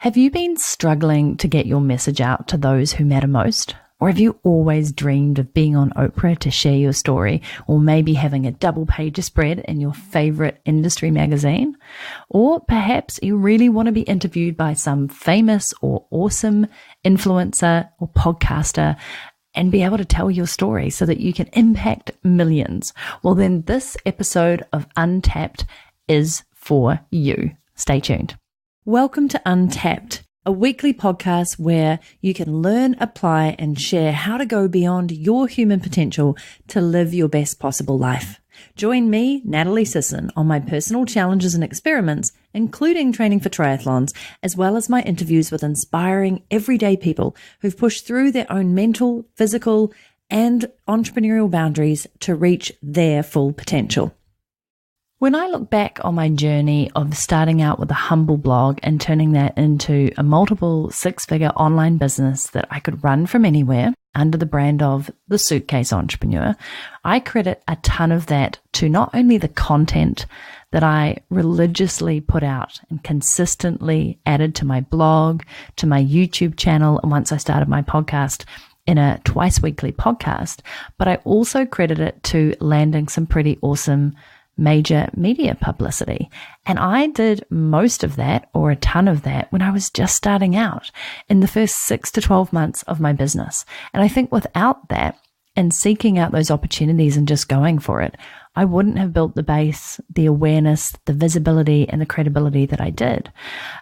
Have you been struggling to get your message out to those who matter most? Or have you always dreamed of being on Oprah to share your story, or maybe having a double-page spread in your favorite industry magazine? Or perhaps you really want to be interviewed by some famous or awesome influencer or podcaster and be able to tell your story so that you can impact millions. Well, then this episode of Untapped is for you. Stay tuned. Welcome to Untapped, a weekly podcast where you can learn, apply, and share how to go beyond your human potential to live your best possible life. Join me, Natalie Sisson, on my personal challenges and experiments, including training for triathlons, as well as my interviews with inspiring everyday people who've pushed through their own mental, physical, and entrepreneurial boundaries to reach their full potential. When I look back on my journey of starting out with a humble blog and turning that into a multiple six-figure online business that I could run from anywhere under the brand of the Suitcase Entrepreneur, I credit a ton of that to not only the content that I religiously put out and consistently added to my blog, to my YouTube channel, and once I started my podcast in a twice weekly podcast, but I also credit it to landing some pretty awesome major media publicity. And I did most of that, or a ton of that, when I was just starting out in the first 6 to 12 months of my business. And I think without that and seeking out those opportunities and just going for it, I wouldn't have built the base, the awareness, the visibility, and the credibility that I did.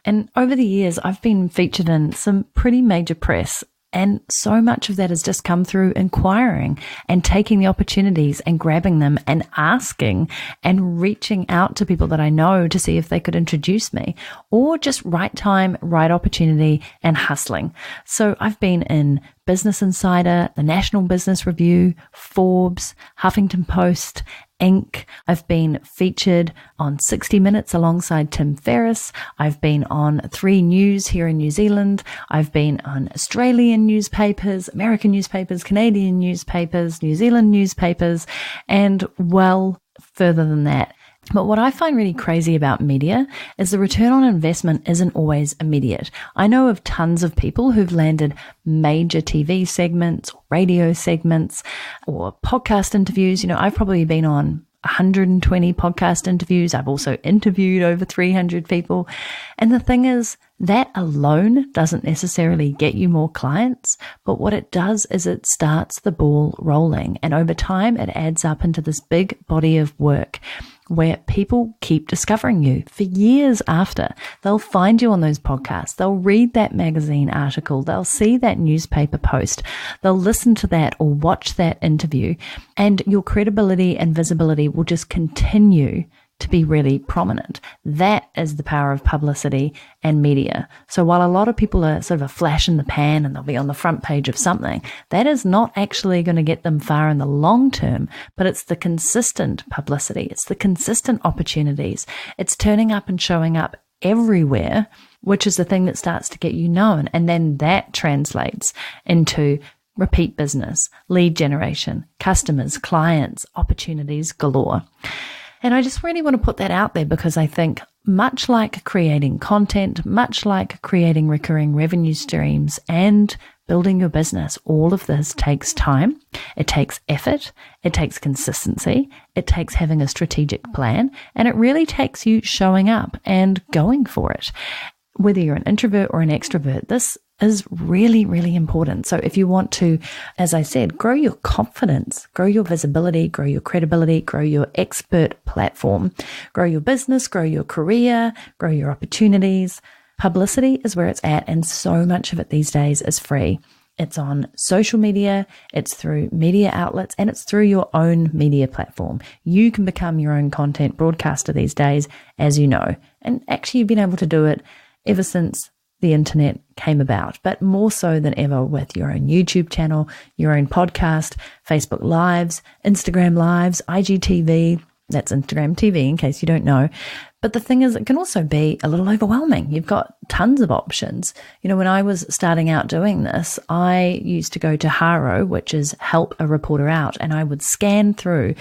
And over the years, I've been featured in some pretty major press. And so much of that has just come through inquiring and taking the opportunities and grabbing them and asking and reaching out to people that I know to see if they could introduce me, or just right time, right opportunity, and hustling. So I've been in Business Insider, the National Business Review, Forbes, Huffington Post, Inc. I've been featured on 60 Minutes alongside Tim Ferriss. I've been on 3 News here in New Zealand. I've been on Australian newspapers, American newspapers, Canadian newspapers, New Zealand newspapers, and well further than that. But what I find really crazy about media is the return on investment isn't always immediate. I know of tons of people who've landed major TV segments, radio segments, or podcast interviews. I've probably been on 120 podcast interviews. I've also interviewed over 300 people. And the thing is, that alone doesn't necessarily get you more clients, but what it does is it starts the ball rolling. And over time, it adds up into this big body of work where people keep discovering you for years after. They'll find you on those podcasts. They'll read that magazine article. They'll see that newspaper post. They'll listen to that or watch that interview. And your credibility and visibility will just continue to be really prominent. That is the power of publicity and media. So while a lot of people are sort of a flash in the pan and they'll be on the front page of something, that is not actually going to get them far in the long term, but it's the consistent publicity. It's the consistent opportunities. It's turning up and showing up everywhere, which is the thing that starts to get you known. And then that translates into repeat business, lead generation, customers, clients, opportunities galore. And I just really want to put that out there because I think much like creating content, much like creating recurring revenue streams and building your business, all of this takes time. It takes effort. It takes consistency. It takes having a strategic plan. And it really takes you showing up and going for it. Whether you're an introvert or an extrovert, this is really, really important. So if you want to, as I said, grow your confidence, grow your visibility, grow your credibility, grow your expert platform, grow your business, grow your career, grow your opportunities, publicity is where it's at. And so much of it these days is free. It's on social media, it's through media outlets, and it's through your own media platform. You can become your own content broadcaster these days, as you know. And actually, you've been able to do it ever since the internet came about, but more so than ever with your own YouTube channel, your own podcast, Facebook Lives, Instagram Lives, IGTV. That's Instagram TV in case you don't know. But the thing is, it can also be a little overwhelming. You've got tons of options. When I was starting out doing this, I used to go to HARO, which is Help a Reporter Out, and I would scan through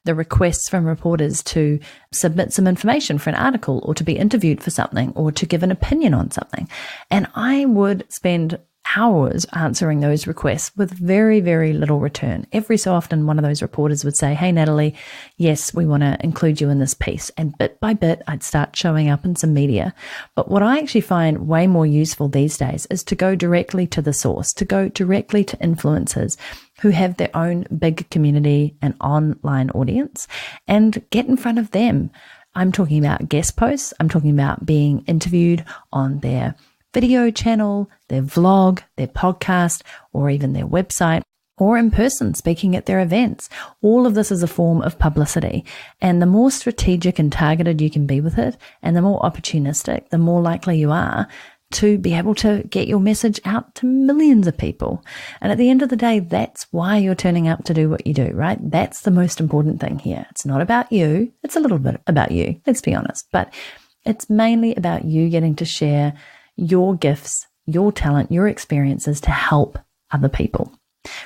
the requests from reporters to submit some information for an article or to be interviewed for something or to give an opinion on something. And I would spend hours answering those requests with very, very little return. Every so often, one of those reporters would say, "Hey, Natalie, yes, we want to include you in this piece." And bit by bit, I'd start showing up in some media. But what I actually find way more useful these days is to go directly to the source, to go directly to influencers who have their own big community and online audience and get in front of them. I'm talking about guest posts. I'm talking about being interviewed on their video channel, their vlog, their podcast, or even their website, or in person speaking at their events. All of this is a form of publicity. And the more strategic and targeted you can be with it, and the more opportunistic, the more likely you are to be able to get your message out to millions of people. And at the end of the day, that's why you're turning up to do what you do, right? That's the most important thing here. It's not about you. It's a little bit about you, let's be honest. But it's mainly about you getting to share your gifts, your talent, your experiences to help other people,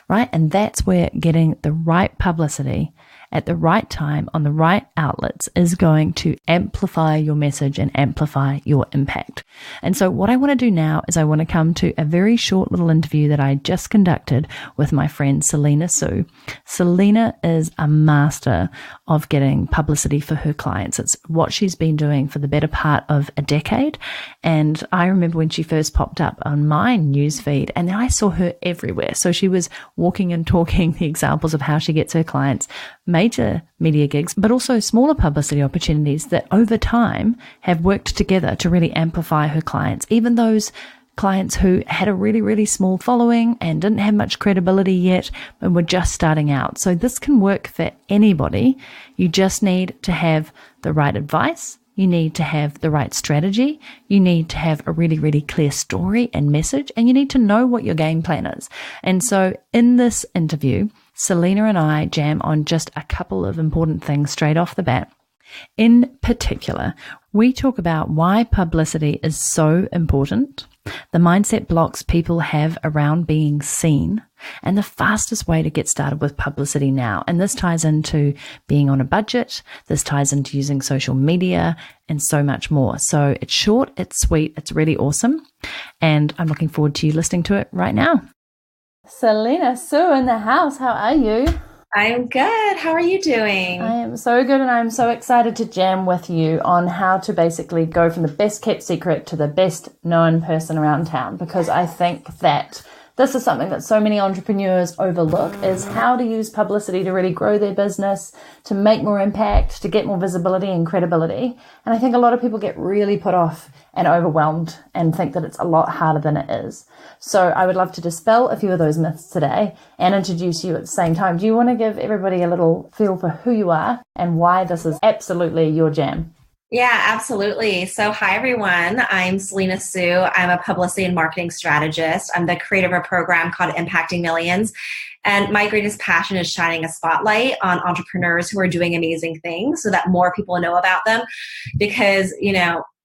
right? And that's where getting the right publicity at the right time on the right outlets is going to amplify your message and amplify your impact. And so what I want to do now is I want to come to a very short little interview that I just conducted with my friend Selena Soo. Selena is a master of getting publicity for her clients. It's what she's been doing for the better part of a decade. And I remember when she first popped up on my newsfeed, and then I saw her everywhere. So she was walking and talking the examples of how she gets her clients major media gigs, but also smaller publicity opportunities that over time have worked together to really amplify her clients, even those clients who had a really, really small following and didn't have much credibility yet and were just starting out. So this can work for anybody. You just need to have the right advice. You need to have the right strategy. You need to have a really, really clear story and message, and you need to know what your game plan is. And so in this interview, Selena and I jam on just a couple of important things straight off the bat. In particular, we talk about why publicity is so important, the mindset blocks people have around being seen, and the fastest way to get started with publicity now. And this ties into being on a budget, this ties into using social media, and so much more. So it's short, it's sweet, it's really awesome, and I'm looking forward to you listening to it right now. Selena Soo in the house, how are you? I'm good. How are you doing? I am so good, and I'm so excited to jam with you on how to basically go from the best kept secret to the best known person around town, because I think that this is something that so many entrepreneurs overlook, is how to use publicity to really grow their business, to make more impact, to get more visibility and credibility. And I think a lot of people get really put off and overwhelmed and think that it's a lot harder than it is. So I would love to dispel a few of those myths today and introduce you at the same time. Do you want to give everybody a little feel for who you are and why this is absolutely your jam? Yeah, absolutely. So hi, everyone. I'm Selena Soo. I'm a publicity and marketing strategist. I'm the creator of a program called Impacting Millions. And my greatest passion is shining a spotlight on entrepreneurs who are doing amazing things so that more people know about them. Because,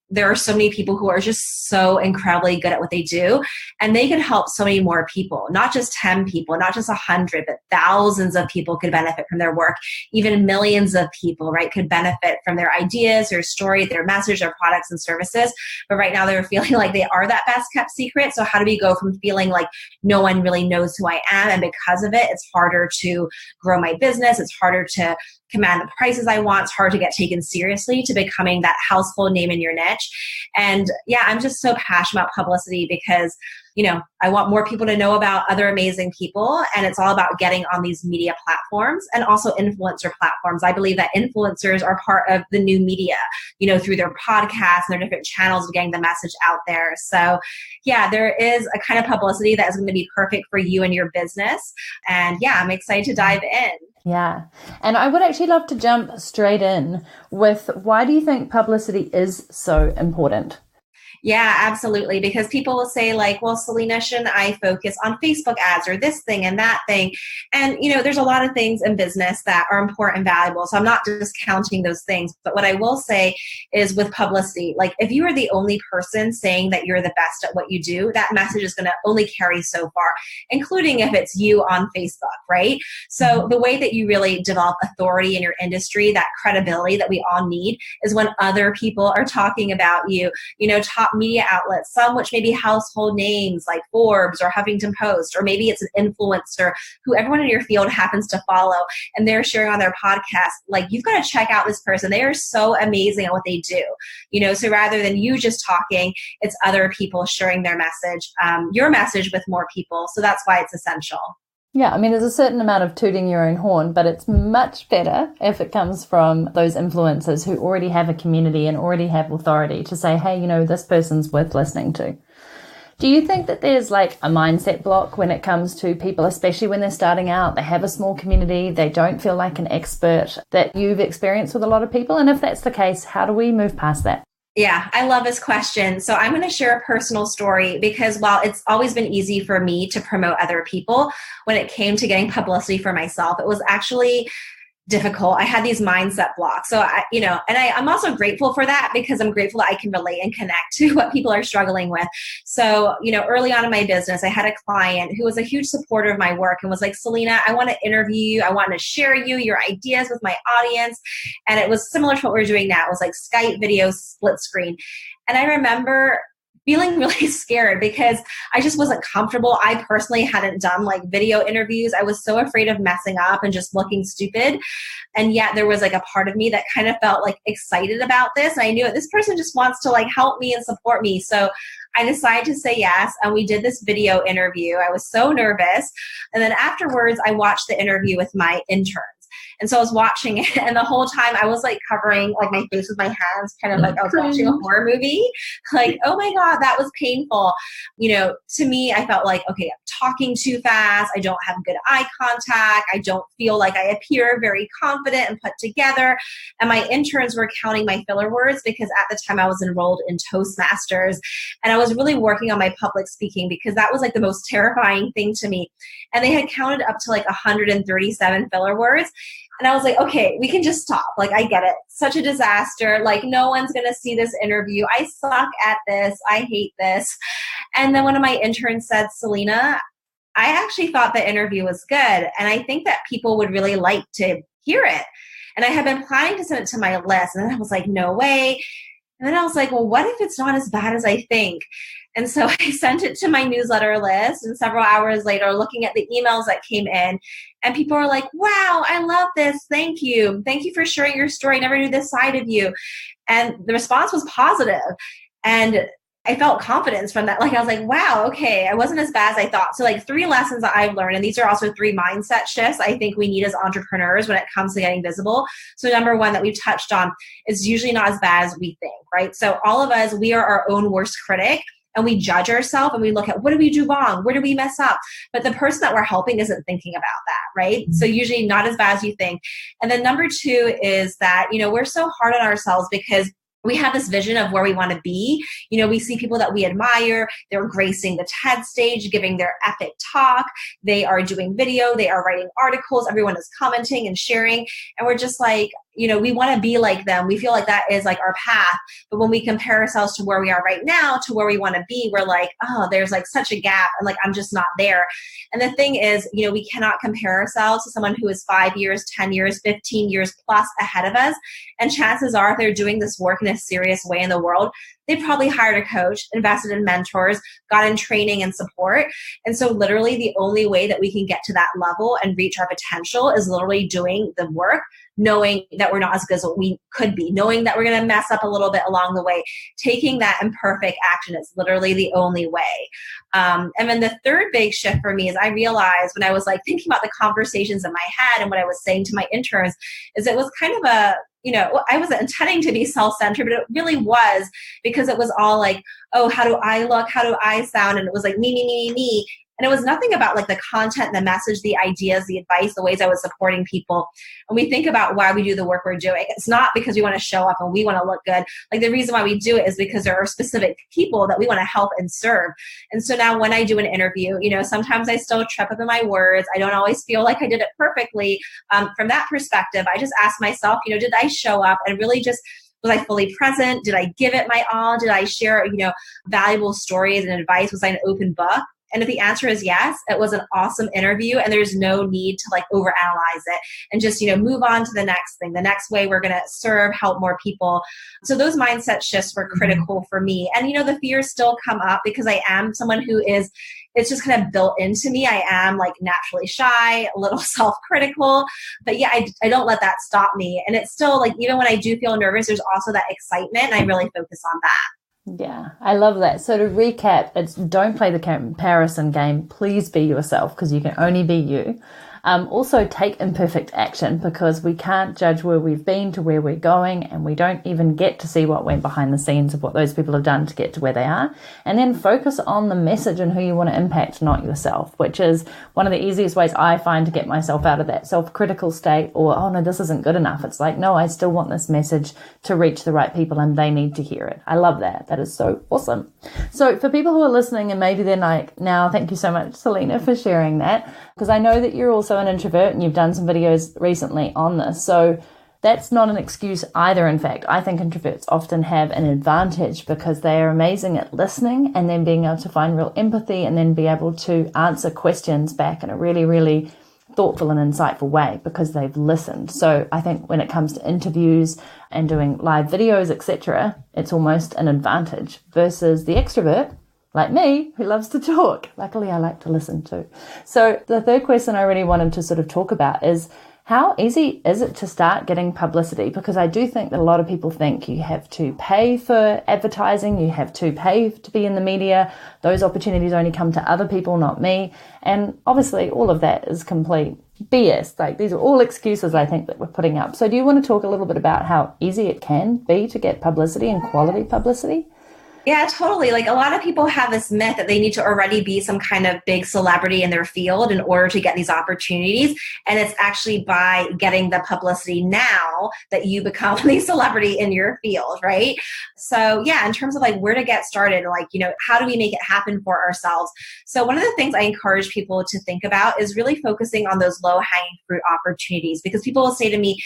there are so many people who are just so incredibly good at what they do, and they can help so many more people, not just 10 people, not just 100, but thousands of people could benefit from their work. Even millions of people, right, could benefit from their ideas, their story, their message, their products and services. But right now they're feeling like they are that best kept secret. So how do we go from feeling like no one really knows who I am, and because of it, it's harder to grow my business, it's harder to command the prices I want, it's hard to get taken seriously, to becoming that household name in your niche. And yeah, I'm just so passionate about publicity because, I want more people to know about other amazing people. And it's all about getting on these media platforms and also influencer platforms. I believe that influencers are part of the new media, through their podcasts and their different channels of getting the message out there. So yeah, there is a kind of publicity that is going to be perfect for you and your business. And yeah, I'm excited to dive in. Yeah. And I would actually love to jump straight in with, why do you think publicity is so important? Yeah, absolutely. Because people will say like, well, Selena, shouldn't I focus on Facebook ads or this thing and that thing? And, there's a lot of things in business that are important and valuable. So I'm not discounting those things. But what I will say is with publicity, like if you are the only person saying that you're the best at what you do, that message is going to only carry so far, including if it's you on Facebook, right? So the way that you really develop authority in your industry, that credibility that we all need, is when other people are talking about you, top media outlets, some which may be household names like Forbes or Huffington Post, or maybe it's an influencer who everyone in your field happens to follow, and they're sharing on their podcast. Like, you've got to check out this person. They are so amazing at what they do. So rather than you just talking, it's other people sharing their message, your message with more people. So that's why it's essential. Yeah, I mean, there's a certain amount of tooting your own horn, but it's much better if it comes from those influencers who already have a community and already have authority to say, hey, this person's worth listening to. Do you think that there's like a mindset block when it comes to people, especially when they're starting out, they have a small community, they don't feel like an expert, that you've experienced with a lot of people? And if that's the case, how do we move past that? Yeah, I love this question. So I'm going to share a personal story because while it's always been easy for me to promote other people, when it came to getting publicity for myself, it was actually difficult. I had these mindset blocks. So I'm also grateful for that, because I'm grateful that I can relate and connect to what people are struggling with. So, early on in my business, I had a client who was a huge supporter of my work and was like, Selena, I want to interview you. I want to share your ideas with my audience. And it was similar to what we're doing now. It was like Skype video split screen. And I remember feeling really scared because I just wasn't comfortable. I personally hadn't done like video interviews. I was so afraid of messing up and just looking stupid. And yet there was like a part of me that kind of felt like excited about this. And I knew this person just wants to like help me and support me. So I decided to say yes. And we did this video interview. I was so nervous. And then afterwards, I watched the interview with my interns. And so I was watching it, and the whole time I was like covering like my face with my hands, kind of like I was watching a horror movie. Like, oh my God, that was painful. To me, I felt like, okay, I'm talking too fast. I don't have good eye contact. I don't feel like I appear very confident and put together. And my interns were counting my filler words because at the time I was enrolled in Toastmasters, and I was really working on my public speaking because that was like the most terrifying thing to me. And they had counted up to like 137 filler words. And I was like, okay, we can just stop. Like, I get it. Such a disaster. Like, no one's going to see this interview. I suck at this. I hate this. And then one of my interns said, Selena, I actually thought the interview was good. And I think that people would really like to hear it. And I had been planning to send it to my list. And then I was like, no way. And then I was like, well, what if it's not as bad as I think? And so I sent it to my newsletter list, and several hours later, looking at the emails that came in, and people were like, wow, I love this. Thank you. Thank you for sharing your story. I never knew this side of you. And the response was positive. And I felt confidence from that. Like, I was like, wow, okay, I wasn't as bad as I thought. So like 3 lessons that I've learned, and these are also 3 mindset shifts I think we need as entrepreneurs when it comes to getting visible. So number 1 that we've touched on is usually not as bad as we think, right? So all of us, we are our own worst critic. And we judge ourselves and we look at what do we do wrong? Where do we mess up? But the person that we're helping isn't thinking about that, right? So usually not as bad as you think. And then number 2 is that, we're so hard on ourselves because we have this vision of where we want to be. We see people that we admire. They're gracing the TED stage, giving their epic talk. They are doing video. They are writing articles. Everyone is commenting and sharing. And we're just like, we want to be like them. We feel like that is like our path. But when we compare ourselves to where we are right now to where we want to be, we're like, oh, there's like such a gap. And like, I'm just not there. And the thing is, we cannot compare ourselves to someone who is 5 years, 10 years, 15 years plus ahead of us. And chances are, if they're doing this work in a serious way in the world, they probably hired a coach, invested in mentors, got in training and support. And so literally the only way that we can get to that level and reach our potential is literally doing the work, knowing that we're not as good as what we could be, knowing that we're going to mess up a little bit along the way. Taking that imperfect action is literally the only way. And then the third big shift for me is I realized when I was like thinking about the conversations in my head and what I was saying to my interns is it was kind of a, I wasn't intending to be self-centered, but it really was because it was all like, oh, how do I look? How do I sound? And it was like me. And it was nothing about like the content, the message, the ideas, the advice, the ways I was supporting people. And we think about why we do the work we're doing. It's not because we want to show up and we want to look good. Like the reason why we do it is because there are specific people that we want to help and serve. And so now when I do an interview, sometimes I still trip up in my words. I don't always feel like I did it perfectly. From that perspective, I just ask myself, did I show up and really just, was I fully present? Did I give it my all? Did I share, valuable stories and advice? Was I an open book? And if the answer is yes, it was an awesome interview and there's no need to like overanalyze it and just, move on to the next thing, the next way we're going to serve, help more people. So those mindset shifts were critical for me. And, the fears still come up because I am someone who is, it's just kind of built into me. I am like naturally shy, a little self-critical, but yeah, I don't let that stop me. And it's still like, even when I do feel nervous, there's also that excitement and I really focus on that. Yeah, I love that. So to recap, it's don't play the comparison game. Please be yourself because you can only be you. Also take imperfect action because we can't judge where we've been to where we're going and we don't even get to see what went behind the scenes of what those people have done to get to where they are. And then focus on the message and who you want to impact, not yourself, which is one of the easiest ways I find to get myself out of that self-critical state or, oh no, this isn't good enough. It's like, no, I still want this message to reach the right people and they need to hear it. I love that. That is so awesome. So for people who are listening and maybe they're like, now, thank you so much, Selena, for sharing that, because I know that you're also an introvert and you've done some videos recently on this. So that's not an excuse either. In fact, I think introverts often have an advantage because they are amazing at listening and then being able to find real empathy and then be able to answer questions back in a really, really thoughtful and insightful way because they've listened. So I think when it comes to interviews and doing live videos, etc., it's almost an advantage versus the extrovert like me, who loves to talk. Luckily, I like to listen too. So the third question I really wanted to sort of talk about is how easy is it to start getting publicity? Because I do think that a lot of people think you have to pay for advertising, you have to pay to be in the media. Those opportunities only come to other people, not me. And obviously, all of that is complete BS. Like these are all excuses I think that we're putting up. So do you want to talk a little bit about how easy it can be to get publicity and quality publicity? Yeah, totally. Like a lot of people have this myth that they need to already be some kind of big celebrity in their field in order to get these opportunities. And it's actually by getting the publicity now that you become the celebrity in your field, right? So yeah, in terms of like where to get started, like, how do we make it happen for ourselves? So one of the things I encourage people to think about is really focusing on those low-hanging fruit opportunities because people will say to me,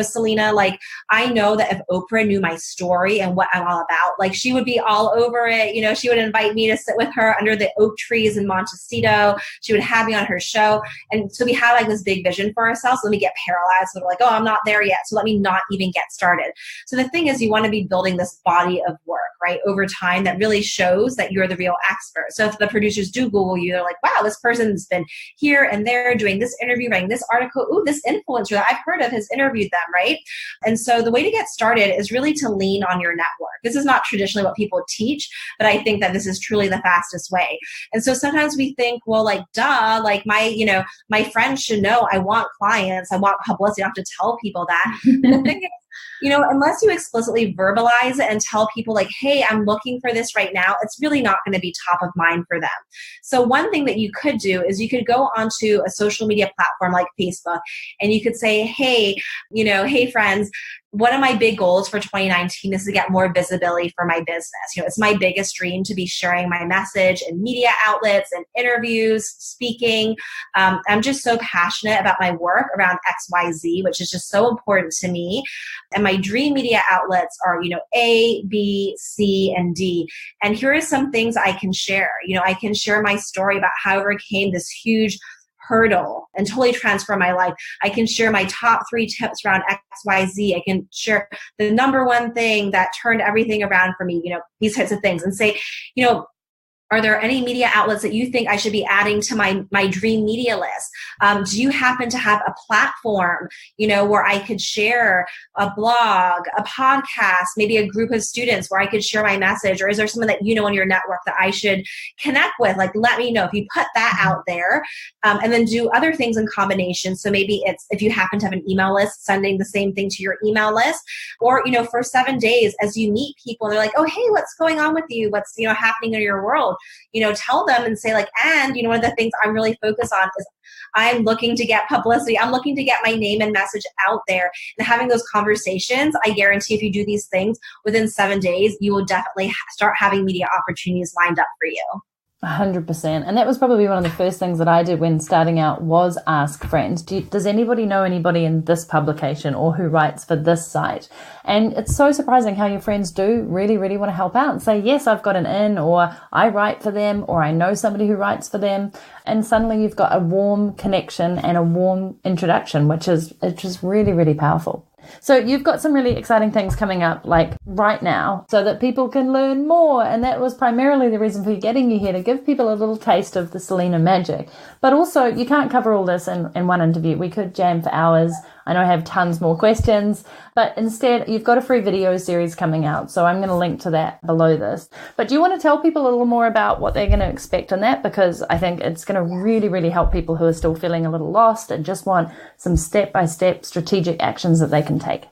Selena, like, I know that if Oprah knew my story and what I'm all about, like she would be all over it. She would invite me to sit with her under the oak trees in Montecito. She would have me on her show. And so we had like this big vision for ourselves. Let me get paralyzed. So we're like, oh, I'm not there yet. So let me not even get started. So the thing is you want to be building this body of work, right, over time that really shows that you're the real expert. So if the producers do Google you, they're like, wow, this person's been here and there doing this interview, writing this article. Ooh, this influencer that I've heard of has interviewed them, right? And so the way to get started is really to lean on your network. This is not traditionally what people teach, but I think that this is truly the fastest way. And so sometimes we think, well, like, duh, like my friends should know I want clients, I want publicity. I don't have to tell people that. And the thing is, unless you explicitly verbalize it and tell people like, hey, I'm looking for this right now, it's really not going to be top of mind for them. So one thing that you could do is you could go onto a social media platform like Facebook and you could say, hey, hey friends, one of my big goals for 2019 is to get more visibility for my business. It's my biggest dream to be sharing my message in media outlets and interviews, speaking. I'm just so passionate about my work around XYZ, which is just so important to me. And my dream media outlets are, A, B, C, and D. And here are some things I can share. I can share my story about how I overcame this huge hurdle and totally transform my life. I can share my top 3 tips around XYZ. I can share the number one thing that turned everything around for me, these types of things, and say, are there any media outlets that you think I should be adding to my dream media list? Do you happen to have a platform, where I could share a blog, a podcast, maybe a group of students where I could share my message? Or is there someone that on your network that I should connect with? Like, let me know if you put that out there, and then do other things in combination. So maybe it's, if you happen to have an email list, sending the same thing to your email list, or, for 7 days as you meet people and they're like, oh, hey, what's going on with you? What's, happening in your world? tell them and say like, and, one of the things I'm really focused on is I'm looking to get publicity. I'm looking to get my name and message out there. And having those conversations, I guarantee if you do these things within 7 days, you will definitely start having media opportunities lined up for you. 100%. And that was probably one of the first things that I did when starting out was ask friends. Does anybody know anybody in this publication or who writes for this site? And it's so surprising how your friends do really, really want to help out and say, yes, I've got an in, or I write for them, or I know somebody who writes for them. And suddenly you've got a warm connection and a warm introduction, which is really, really powerful. So you've got some really exciting things coming up like right now so that people can learn more. And that was primarily the reason for getting you here, to give people a little taste of the Selena magic. But also you can't cover all this in one interview. We could jam for hours. I know I have tons more questions, but instead you've got a free video series coming out. So I'm going to link to that below this. But do you want to tell people a little more about what they're going to expect in that? Because I think it's going to really, really help people who are still feeling a little lost and just want some step-by-step strategic actions that they can take.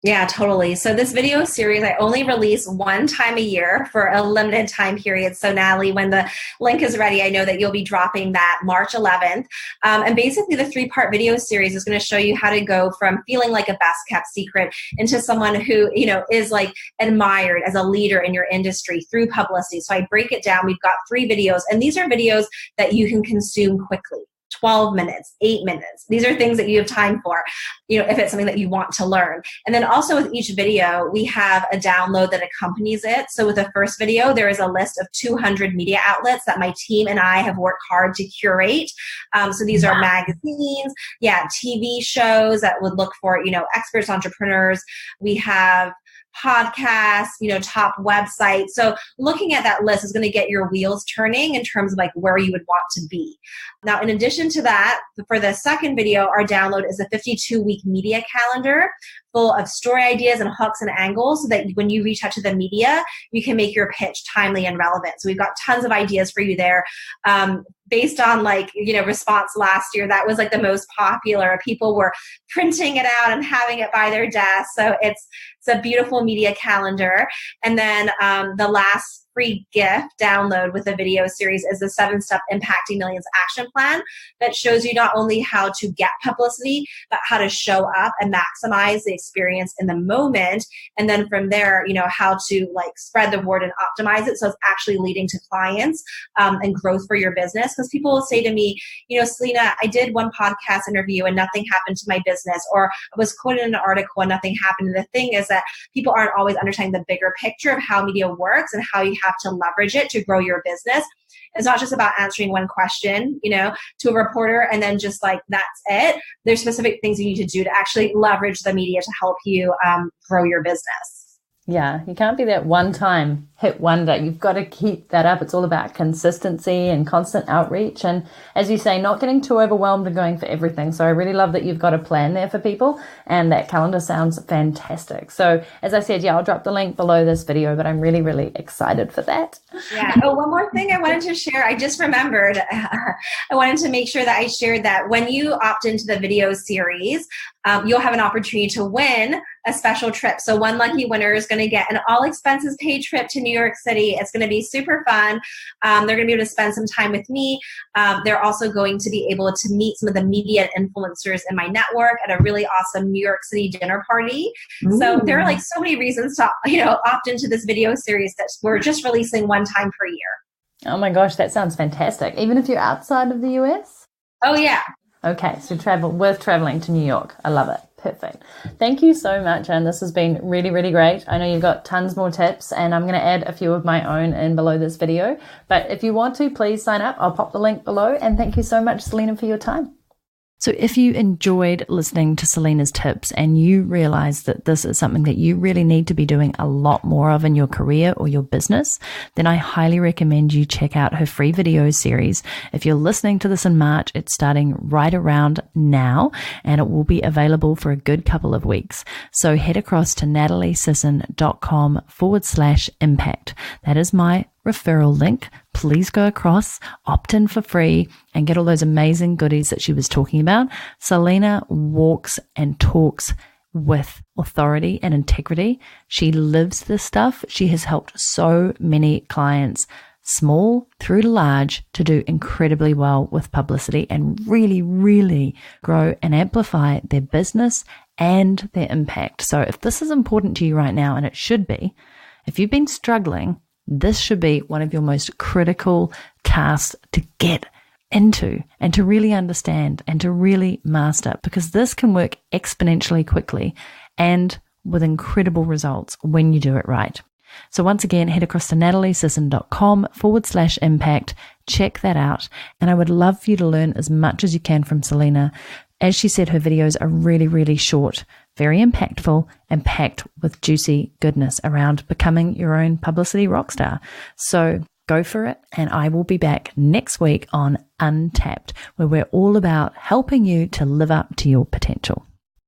Yeah, totally. So this video series, I only release one time a year for a limited time period. So Natalie, when the link is ready, I know that you'll be dropping that March 11th. And basically the 3-part video series is going to show you how to go from feeling like a best kept secret into someone who, is like admired as a leader in your industry through publicity. So I break it down. We've got 3 videos, and these are videos that you can consume quickly. 12 minutes, 8 minutes. These are things that you have time for, if it's something that you want to learn. And then also with each video, we have a download that accompanies it. So with the first video, there is a list of 200 media outlets that my team and I have worked hard to curate. So these are magazines, TV shows that would look for, experts, entrepreneurs. We have podcasts, top websites. So looking at that list is going to get your wheels turning in terms of like where you would want to be. Now, in addition to that, for the second video, our download is a 52-week media calendar full of story ideas and hooks and angles so that when you reach out to the media, you can make your pitch timely and relevant. So we've got tons of ideas for you there. Based on response last year, that was like the most popular. People were printing it out and having it by their desk. So it's a beautiful media calendar. And then the last free gift download with the video series is the 7-step Impacting Millions action plan that shows you not only how to get publicity, but how to show up and maximize the experience in the moment. And then from there, how to spread the word and optimize it so it's actually leading to clients and growth for your business. Because people will say to me, Selena, I did one podcast interview and nothing happened to my business, or I was quoted in an article and nothing happened. And the thing is that people aren't always understanding the bigger picture of how media works and how you have to leverage it to grow your business. It's not just about answering one question, to a reporter and then just that's it. There's specific things you need to do to actually leverage the media to help you grow your business. Yeah, you can't be that one-time hit wonder. You've got to keep that up. It's all about consistency and constant outreach. And as you say, not getting too overwhelmed and going for everything. So I really love that you've got a plan there for people. And that calendar sounds fantastic. So as I said, I'll drop the link below this video, but I'm really, really excited for that. Yeah. Oh, one more thing I wanted to share. I just remembered. I wanted to make sure that I shared that when you opt into the video series, you'll have an opportunity to win a special trip. So one lucky winner is going to get an all expenses paid trip to New York City. It's going to be super fun. They're going to be able to spend some time with me. They're also going to be able to meet some of the media influencers in my network at a really awesome New York City dinner party. Ooh. So there are so many reasons to opt into this video series that we're just releasing one time per year. Oh my gosh, that sounds fantastic. Even if you're outside of the US? Oh yeah. Okay, so worth traveling to New York. I love it. Perfect. Thank you so much, and this has been really, really great. I know you've got tons more tips, and I'm going to add a few of my own in below this video. But if you want to, please sign up. I'll pop the link below, and thank you so much, Selena, for your time. So if you enjoyed listening to Selena's tips and you realize that this is something that you really need to be doing a lot more of in your career or your business, then I highly recommend you check out her free video series. If you're listening to this in March, it's starting right around now and it will be available for a good couple of weeks. So head across to nataliesisson.com/impact. That is my referral link. Please go across, opt in for free, and get all those amazing goodies that she was talking about. Selena walks and talks with authority and integrity. She lives this stuff. She has helped so many clients small through to large, to do incredibly well with publicity and really, really grow and amplify their business and their impact. So if this is important to you right now, and it should be, if you've been struggling, this should be one of your most critical tasks to get into and to really understand and to really master, because this can work exponentially quickly and with incredible results when you do it right. So once again, head across to nataliesisson.com/impact. Check that out. And I would love for you to learn as much as you can from Selena. As she said, her videos are really, really short, very impactful, and packed with juicy goodness around becoming your own publicity rockstar. So go for it. And I will be back next week on Untapped, where we're all about helping you to live up to your potential.